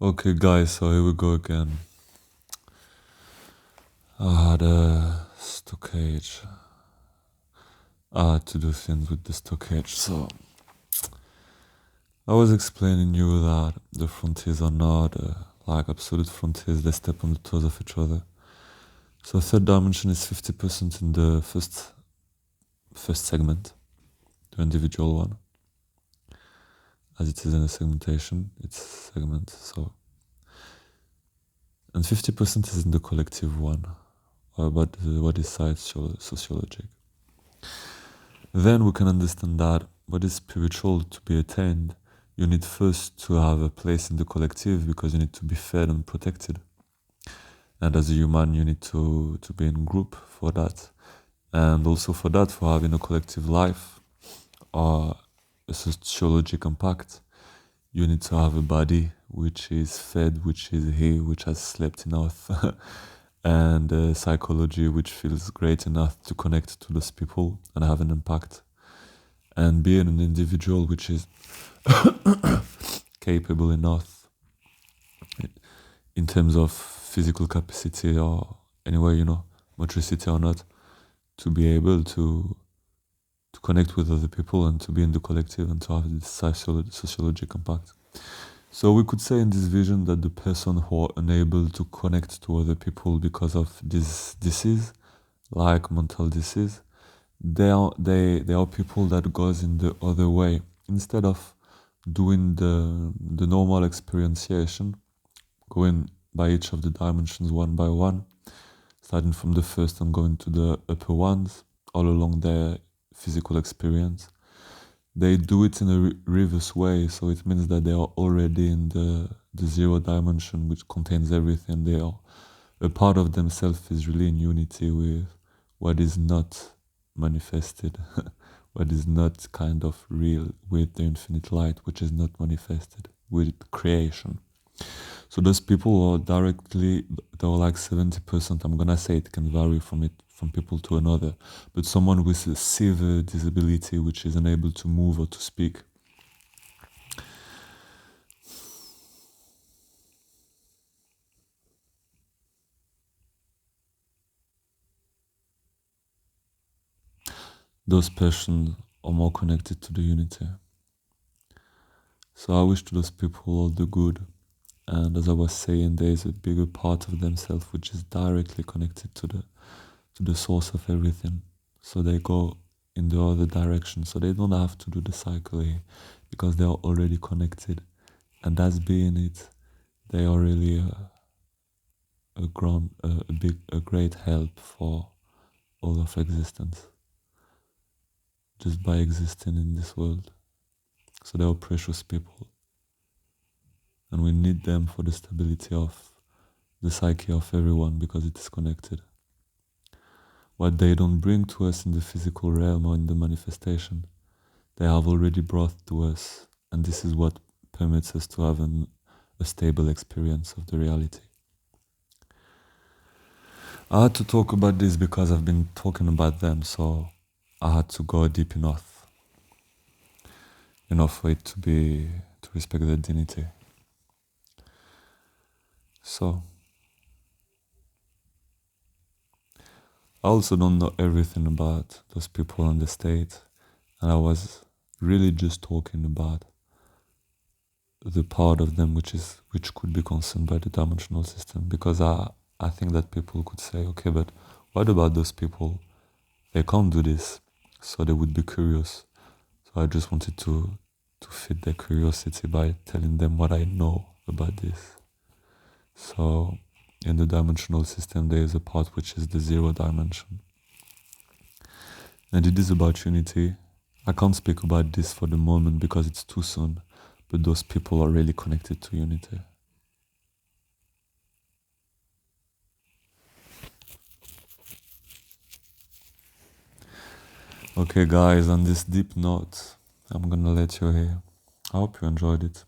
Okay, guys, so here we go again. The stockage. I had to do things with the stockage. So I was explaining you that the frontiers are not like absolute frontiers. They step on the toes of each other. So third dimension is 50% in the first segment, the individual one, as it is in a segmentation. It's segment. So and 50% is in the collective one, about what is sociologic. Then we can understand that what is spiritual to be attained, you need first to have a place in the collective because you need to be fed and protected. And as a human, you need to be in group for that. And also for that, for having a collective life or a sociological impact, you need to have a body which is fed, which is here, which has slept enough, and a psychology which feels great enough to connect to those people and have an impact. And being an individual which is capable enough in terms of physical capacity or anyway, motricity or not, to be able to connect with other people and to be in the collective and to have this sociological impact. So we could say in this vision that the person who are unable to connect to other people because of this disease, like mental disease, they are people that goes in the other way. Instead of doing the normal experientiation, going by each of the dimensions one by one, starting from the first and going to the upper ones all along their physical experience. They do it in a reverse way, so it means that they are already in the zero dimension, which contains everything. They are a part of themselves is really in unity with what is not manifested, what is not kind of real, with the infinite light, which is not manifested, with creation. So those people are directly, they're like 70%. I'm gonna say it can vary from people to another, but someone with a severe disability which is unable to move or to speak. Those persons are more connected to the unity. So I wish to those people all the good. And as I was saying, there is a bigger part of themselves which is directly connected to the source of everything. So they go in the other direction. So they don't have to do the cycle here because they are already connected. And that's being it, they are really a great help for all of existence, just by existing in this world. So they are precious people, and we need them for the stability of the psyche of everyone because it is connected. What they don't bring to us in the physical realm or in the manifestation, they have already brought to us, and this is what permits us to have a stable experience of the reality. I had to talk about this because I've been talking about them, so I had to go deep enough for it to respect their dignity. So I also don't know everything about those people on the state, and I was really just talking about the part of them which could be concerned by the dimensional system, because I think that people could say, okay, but what about those people? They can't do this, so they would be curious. So I just wanted to feed their curiosity by telling them what I know about this. So in the dimensional system, there is a part which is the zero dimension. And it is about unity. I can't speak about this for the moment because it's too soon, but those people are really connected to unity. Okay, guys, on this deep note, I'm gonna let you here. I hope you enjoyed it.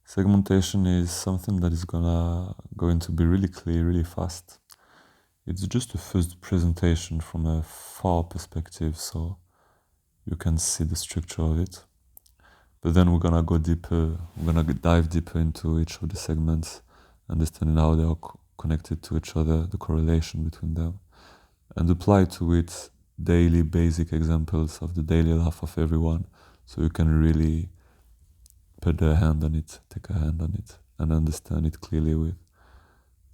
Segmentation is something that is going to be really clear, really fast. It's just a first presentation from a far perspective, so you can see the structure of it. But then we're gonna go deeper, we're gonna dive deeper into each of the segments, understanding how they are connected to each other, the correlation between them, and apply to it daily basic examples of the daily life of everyone, so you can really put a hand on it, take a hand on it, and understand it clearly with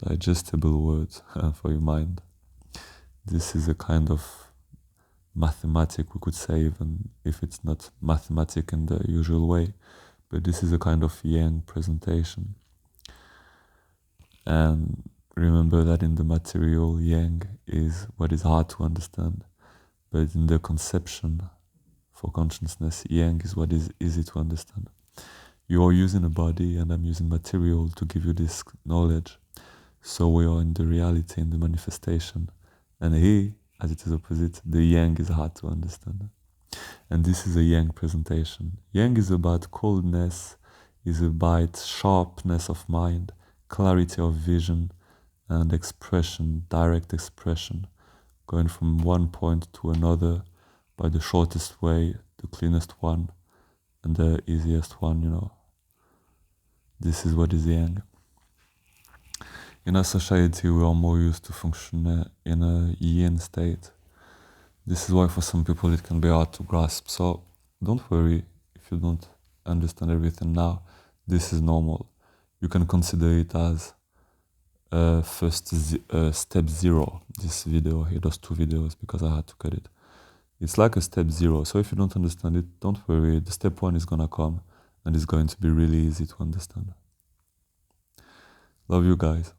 digestible words for your mind. This is a kind of mathematic, we could say, even if it's not mathematic in the usual way, but this is a kind of yang presentation. And remember that in the material, yang is what is hard to understand, but in the conception for consciousness, yang is what is easy to understand. You are using a body and I'm using material to give you this knowledge. So we are in the reality, in the manifestation. And he, as it is opposite, the yang is hard to understand. And this is a yang presentation. Yang is about coldness, is about sharpness of mind, clarity of vision, and expression, direct expression, going from one point to another by the shortest way, the cleanest one, and the easiest one, you know. This is what is yang. In our society, we are more used to function in a yin state. This is why for some people it can be hard to grasp. So don't worry if you don't understand everything now. This is normal. You can consider it as step zero. This video here, those two videos, because I had to cut it. It's like a step zero. So if you don't understand it, don't worry. The step one is gonna come and it's going to be really easy to understand. Love you guys.